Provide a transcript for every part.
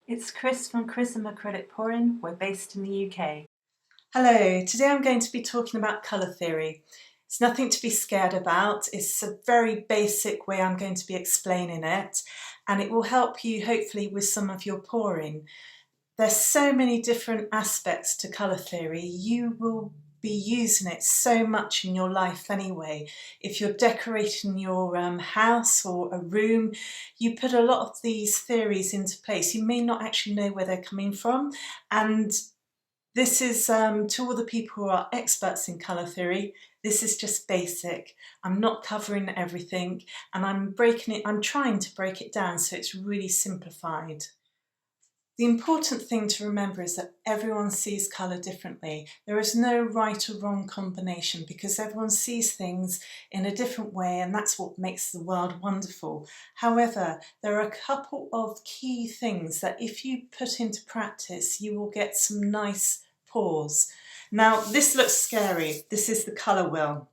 It's Chris from Chrism Acrylic Pouring. We're based in the UK. Hello, today I'm going to be talking about colour theory. It's nothing to be scared about. It's a very basic way I'm going to be explaining it, and it will help you hopefully with some of your pouring. There's so many different aspects to colour theory. You will be using it so much in your life anyway. If you're decorating your house or a room, you put a lot of these theories into place. You may not actually know where they're coming from, and this is to all the people who are experts in colour theory. This is just basic. I'm not covering everything, and I'm trying to break it down so it's really simplified. The important thing to remember is that everyone sees colour differently. There is no right or wrong combination because everyone sees things in a different way, and that's what makes the world wonderful. However, there are a couple of key things that if you put into practice, you will get some nice pours. Now, this looks scary. This is the colour wheel.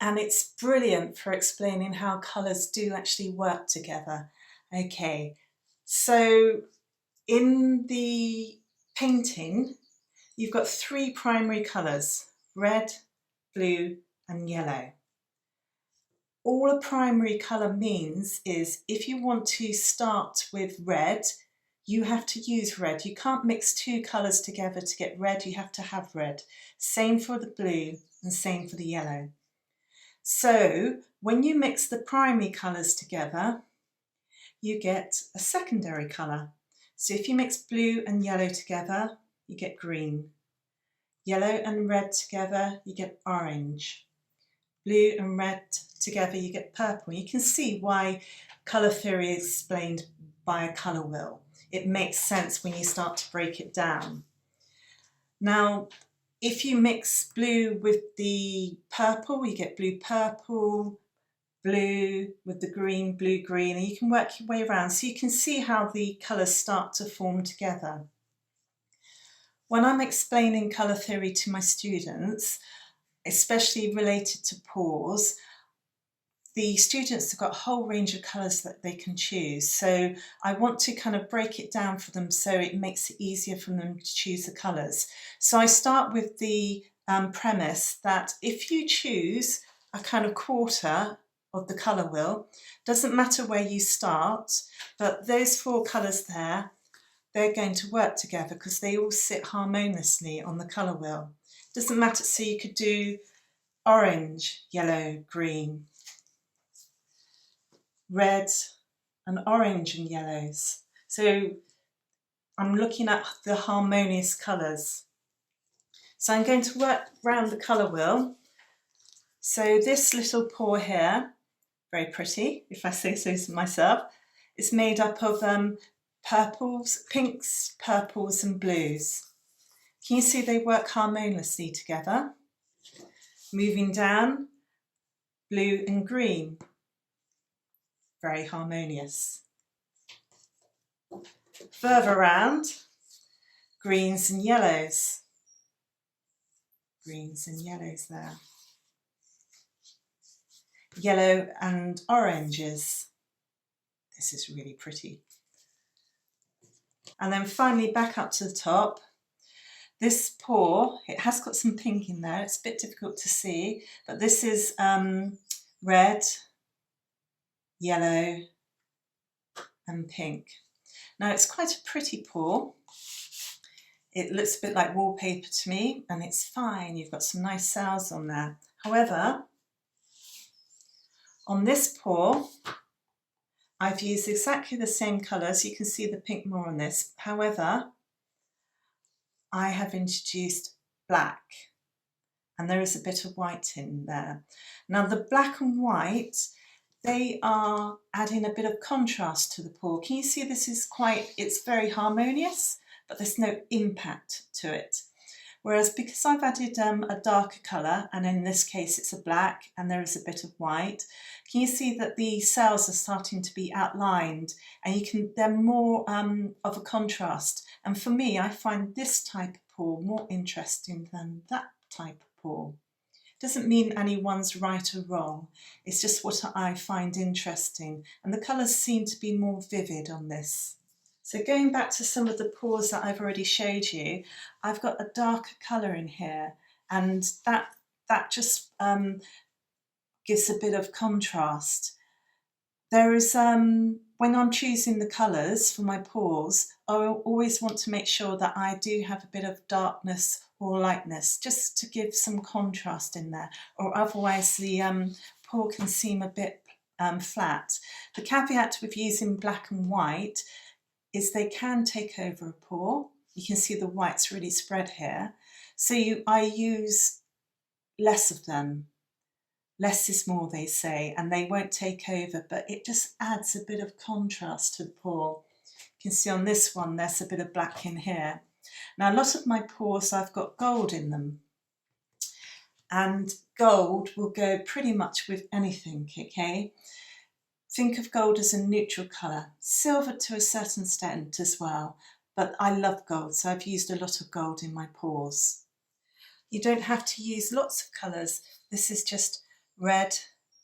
And it's brilliant for explaining how colours do actually work together. Okay. So in the painting, you've got three primary colours: red, blue and yellow. All a primary colour means is if you want to start with red, you have to use red. You can't mix two colours together to get red, you have to have red. Same for the blue and same for the yellow. So when you mix the primary colours together, you get a secondary colour. So if you mix blue and yellow together, you get green. Yellow and red together, you get orange. Blue and red together, you get purple. You can see why colour theory is explained by a colour wheel. It makes sense when you start to break it down. Now, if you mix blue with the purple, you get blue purple, blue with the green, blue green, and you can work your way around so you can see how the colours start to form together. When I'm explaining colour theory to my students, especially related to pours, the students have got a whole range of colours that they can choose. So I want to kind of break it down for them so it makes it easier for them to choose the colours. So I start with the premise that if you choose a kind of quarter of the colour wheel, doesn't matter where you start, but those four colours there, they're going to work together because they all sit harmoniously on the colour wheel. Doesn't matter, so you could do orange, yellow, green, red and orange and yellows. So I'm looking at the harmonious colours. So I'm going to work around the colour wheel. So this little pour here, very pretty, if I say so myself, is made up of purples, pinks, purples and blues. Can you see they work harmoniously together? Moving down, blue and green, very harmonious. Further round, greens and yellows. Greens and yellows there. Yellow and oranges. This is really pretty. And then finally back up to the top. This pour, it has got some pink in there. It's a bit difficult to see, but this is red, yellow and pink. Now it's quite a pretty pour. It looks a bit like wallpaper to me, and it's fine. You've got some nice cells on there. However, on this pour, I've used exactly the same colours. You can see the pink more on this. However, I have introduced black, and there is a bit of white in there. Now the black and white, they are adding a bit of contrast to the pour. Can you see this is it's very harmonious, but there's no impact to it. Whereas because I've added a darker colour, and in this case it's a black and there is a bit of white, can you see that the cells are starting to be outlined, and they're more of a contrast. And for me, I find this type of pour more interesting than that type of pour. Doesn't mean anyone's right or wrong, it's just what I find interesting, and the colours seem to be more vivid on this. So going back to some of the pours that I've already showed you, I've got a darker colour in here, and that just gives a bit of contrast. There is, when I'm choosing the colours for my pours, I always want to make sure that I do have a bit of darkness or lightness, just to give some contrast in there, or otherwise the pour can seem a bit flat. The caveat with using black and white is they can take over a pour. You can see the whites really spread here. So I use less of them. Less is more, they say, and they won't take over, but it just adds a bit of contrast to the pour. You can see on this one, there's a bit of black in here. Now, a lot of my pours, I've got gold in them, and gold will go pretty much with anything, okay? Think of gold as a neutral colour, silver to a certain extent as well, but I love gold, so I've used a lot of gold in my pours. You don't have to use lots of colours. This is just red,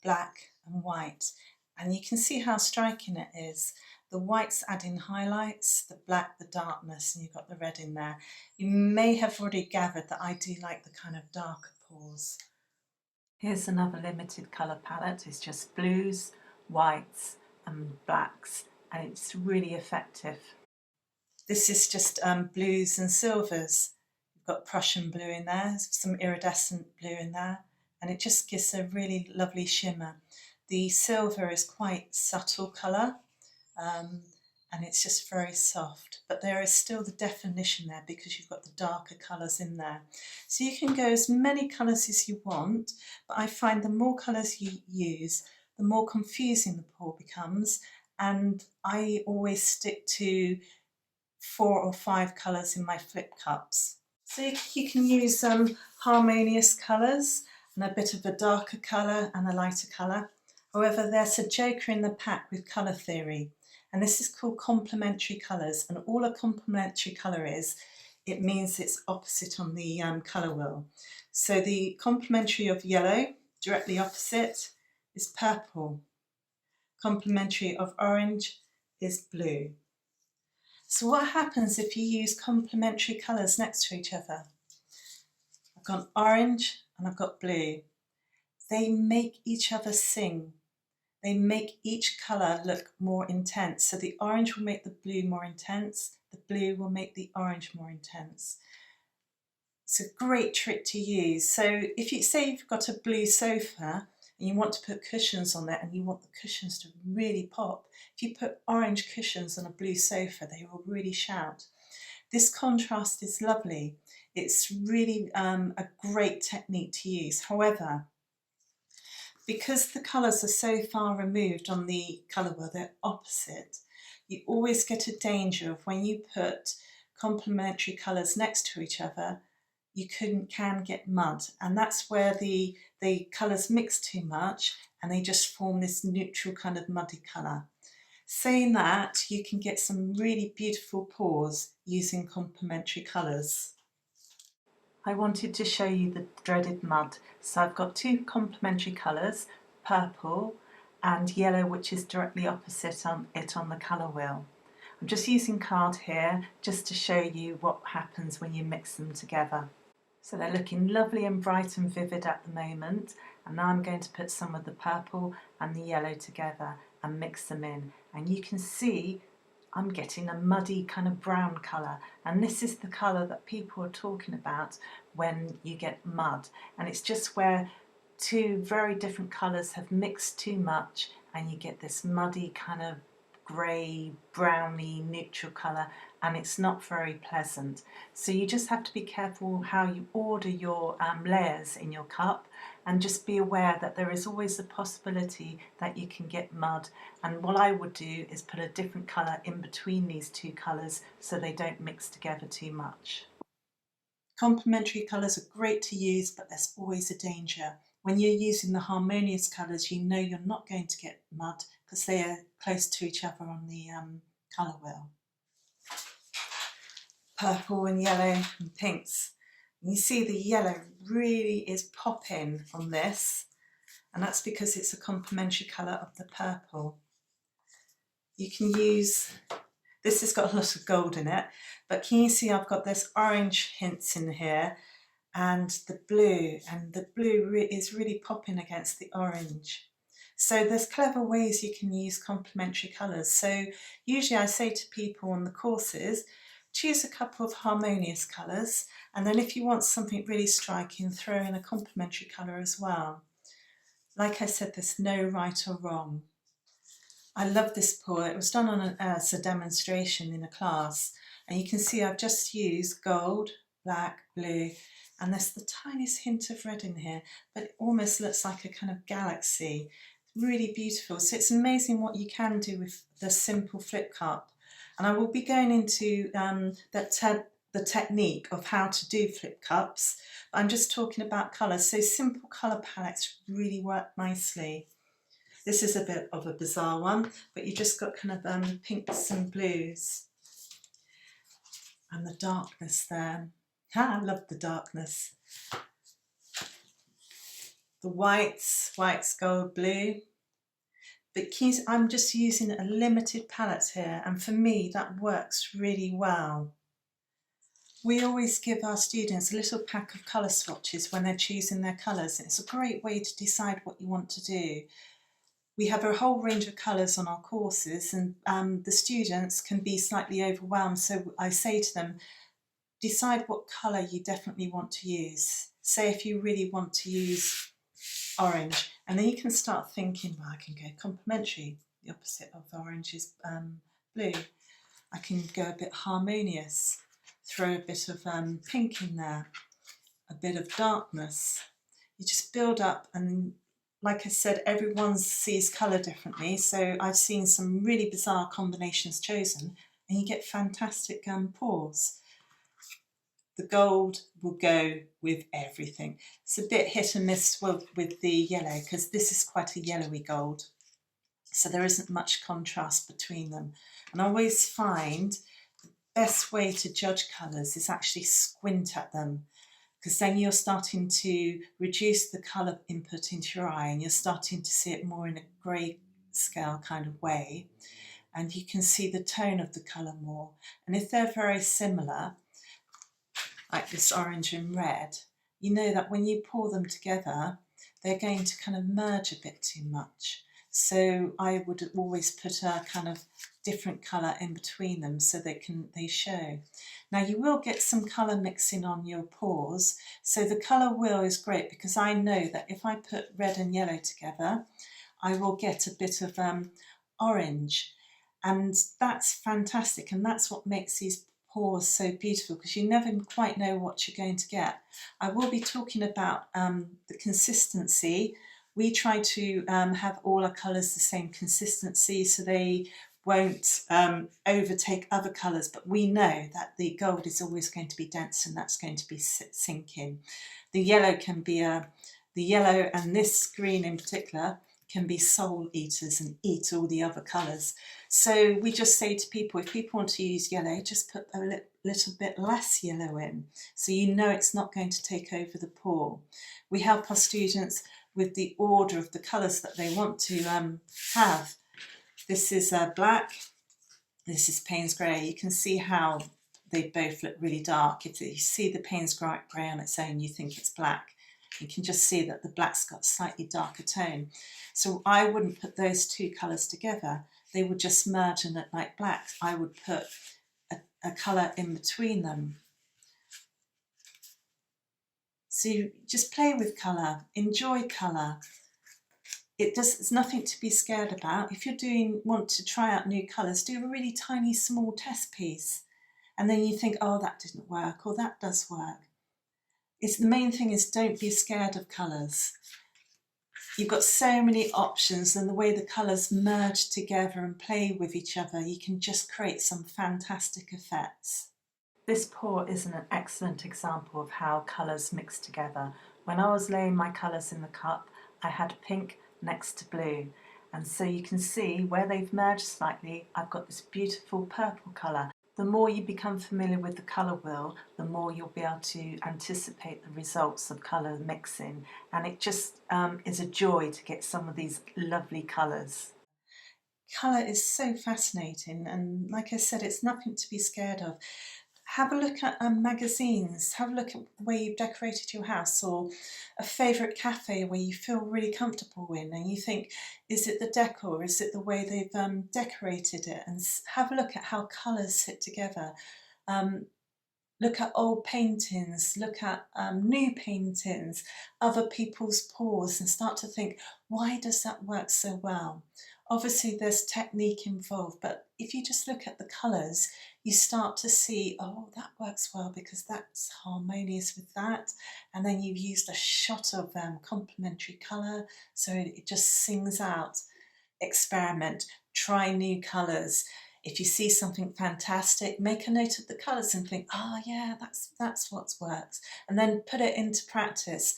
black and white, and you can see how striking it is. The whites add in highlights, the black the darkness, and you've got the red in there. You may have already gathered that I do like the kind of darker pours. Here's another limited colour palette. It's just blues, whites and blacks, and it's really effective. This is just blues and silvers. You've got Prussian blue in there, some iridescent blue in there, and it just gives a really lovely shimmer. The silver is quite subtle colour, and it's just very soft, but there is still the definition there because you've got the darker colours in there. So you can go as many colours as you want, but I find the more colours you use, the more confusing the pour becomes, and I always stick to 4 or 5 colours in my flip cups. So you can use harmonious colours and a bit of a darker colour and a lighter colour. However, there's a joker in the pack with colour theory, and this is called complementary colours, and all a complementary colour is, it means it's opposite on the colour wheel. So the complementary of yellow, directly opposite, is purple. Complementary of orange is blue. So what happens if you use complementary colours next to each other? I've got orange and I've got blue. They make each other sing. They make each colour look more intense. So the orange will make the blue more intense, the blue will make the orange more intense. It's a great trick to use. So if you say you've got a blue sofa and you want to put cushions on it and you want the cushions to really pop, if you put orange cushions on a blue sofa, they will really shout. This contrast is lovely. It's really a great technique to use. However, because the colours are so far removed on the colour wheel, they're opposite, you always get a danger of when you put complementary colours next to each other, you can get mud, and that's where the colours mix too much and they just form this neutral kind of muddy colour. Saying that, you can get some really beautiful pours using complementary colours. I wanted to show you the dreaded mud, so I've got 2 complementary colours, purple and yellow, which is directly opposite on the colour wheel. I'm just using card here just to show you what happens when you mix them together. So they're looking lovely and bright and vivid at the moment, and now I'm going to put some of the purple and the yellow together and mix them in, and you can see I'm getting a muddy kind of brown colour, and this is the colour that people are talking about when you get mud, and it's just where 2 very different colours have mixed too much and you get this muddy kind of grey, browny, neutral colour, and it's not very pleasant. So you just have to be careful how you order your layers in your cup, and just be aware that there is always a possibility that you can get mud, and what I would do is put a different colour in between these 2 colours so they don't mix together too much. Complementary colours are great to use, but there's always a danger. When you're using the harmonious colours, you know you're not going to get mud because they are close to each other on the colour wheel. Purple and yellow and pinks. And you see the yellow really is popping on this, and that's because it's a complementary colour of the purple. You can use This has got a lot of gold in it, but can you see I've got this orange hints in here and the blue, is really popping against the orange. So there's clever ways you can use complementary colours. So usually I say to people on the courses, choose a couple of harmonious colours, and then if you want something really striking, throw in a complementary colour as well. Like I said, there's no right or wrong. I love this pour. It was done on as a demonstration in a class, and you can see I've just used gold, black, blue, and there's the tiniest hint of red in here, but it almost looks like a kind of galaxy. Really beautiful. So it's amazing what you can do with the simple flip cup. And I will be going into the technique of how to do flip cups. I'm just talking about colours. So simple colour palettes really work nicely. This is a bit of a bizarre one, but you just got kind of pinks and blues and the darkness there. I love the darkness. The whites, gold, blue. But I'm just using a limited palette here, and for me that works really well. We always give our students a little pack of colour swatches when they're choosing their colours, and it's a great way to decide what you want to do. We have a whole range of colours on our courses, and the students can be slightly overwhelmed, so I say to them, decide what colour you definitely want to use. Say if you really want to use orange, and then you can start thinking, well, I can go complementary, the opposite of orange is blue. I can go a bit harmonious, throw a bit of pink in there, a bit of darkness. You just build up, and like I said, everyone sees colour differently, so I've seen some really bizarre combinations chosen, and you get fantastic pours. The gold will go with everything. It's a bit hit and miss with the yellow, because this is quite a yellowy gold, so there isn't much contrast between them. And I always find the best way to judge colours is actually squint at them, because then you're starting to reduce the colour input into your eye, and you're starting to see it more in a grey scale kind of way, and you can see the tone of the colour more. And if they're very similar, like this orange and red, you know that when you pour them together, they're going to kind of merge a bit too much. So I would always put a kind of different colour in between them so they show. Now you will get some colour mixing on your pours, so the colour wheel is great, because I know that if I put red and yellow together, I will get a bit of orange, and that's fantastic, and that's what makes these pours so beautiful, because you never quite know what you're going to get. I will be talking about the consistency. We try to have all our colours the same consistency, so they won't overtake other colours, but we know that the gold is always going to be dense, and that's going to be sinking. The yellow can be the yellow, and this green in particular can be soul eaters and eat all the other colours. So we just say to people, if people want to use yellow, just put a little bit less yellow in, so you know it's not going to take over the pour. We help our students with the order of the colours that they want to have. This is black, this is Payne's grey. You can see how they both look really dark. If you see the Payne's grey on its own, you think it's black. You can just see that the black's got a slightly darker tone. So I wouldn't put those two colours together. They would just merge and look like black. I would put a colour in between them. So you just play with colour, enjoy colour. It's nothing to be scared about. If you want to try out new colours, do a really tiny small test piece, and then you think, oh, that didn't work, or that does work. The main thing is, don't be scared of colours. You've got so many options, and the way the colours merge together and play with each other, you can just create some fantastic effects. This pour is an excellent example of how colours mix together. When I was laying my colours in the cup, I had pink next to blue, and so you can see where they've merged slightly, I've got this beautiful purple colour. The more you become familiar with the colour wheel, the more you'll be able to anticipate the results of colour mixing, and it just is a joy to get some of these lovely colours. Colour is so fascinating, and like I said, it's nothing to be scared of. Have a look at magazines, have a look at the way you've decorated your house, or a favourite cafe where you feel really comfortable in, and you think, is it the decor, is it the way they've decorated it? And have a look at how colours fit together. Um, Look at old paintings, look at new paintings, other people's pours, and start to think, why does that work so well? Obviously, there's technique involved, but if you just look at the colours, you start to see, oh, that works well because that's harmonious with that. And then you've used a shot of complementary colour, so it just sings out. Experiment, try new colours. If you see something fantastic, make a note of the colours and think, oh yeah, that's what works. And then put it into practice.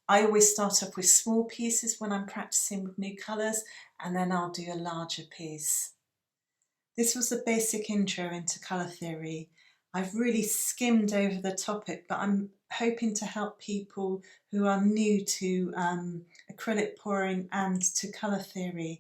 I always start off with small pieces when I'm practicing with new colours, and then I'll do a larger piece. This was a basic intro into colour theory. I've really skimmed over the topic, but I'm hoping to help people who are new to acrylic pouring and to colour theory.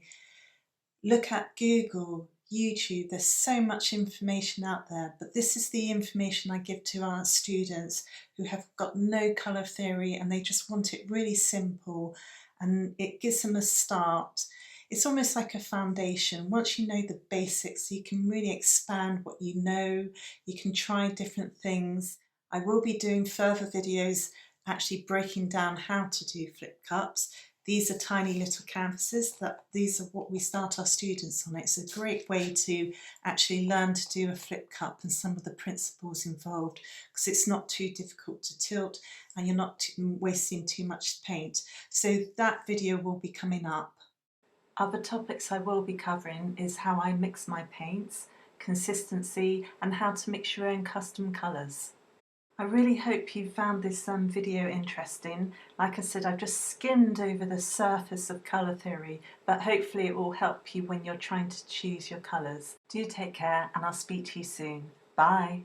Look at Google, YouTube, there's so much information out there, but this is the information I give to our students who have got no colour theory and they just want it really simple, and it gives them a start. It's almost like a foundation. Once you know the basics, you can really expand what you know, you can try different things. I will be doing further videos actually breaking down how to do flip cups. These are tiny little canvases, these are what we start our students on. It's a great way to actually learn to do a flip cup and some of the principles involved, because it's not too difficult to tilt and you're not wasting too much paint. So that video will be coming up. Other topics I will be covering is how I mix my paints, consistency, and how to mix your own custom colours. I really hope you found this video interesting. Like I said, I've just skimmed over the surface of colour theory, but hopefully it will help you when you're trying to choose your colours. Do take care, and I'll speak to you soon. Bye.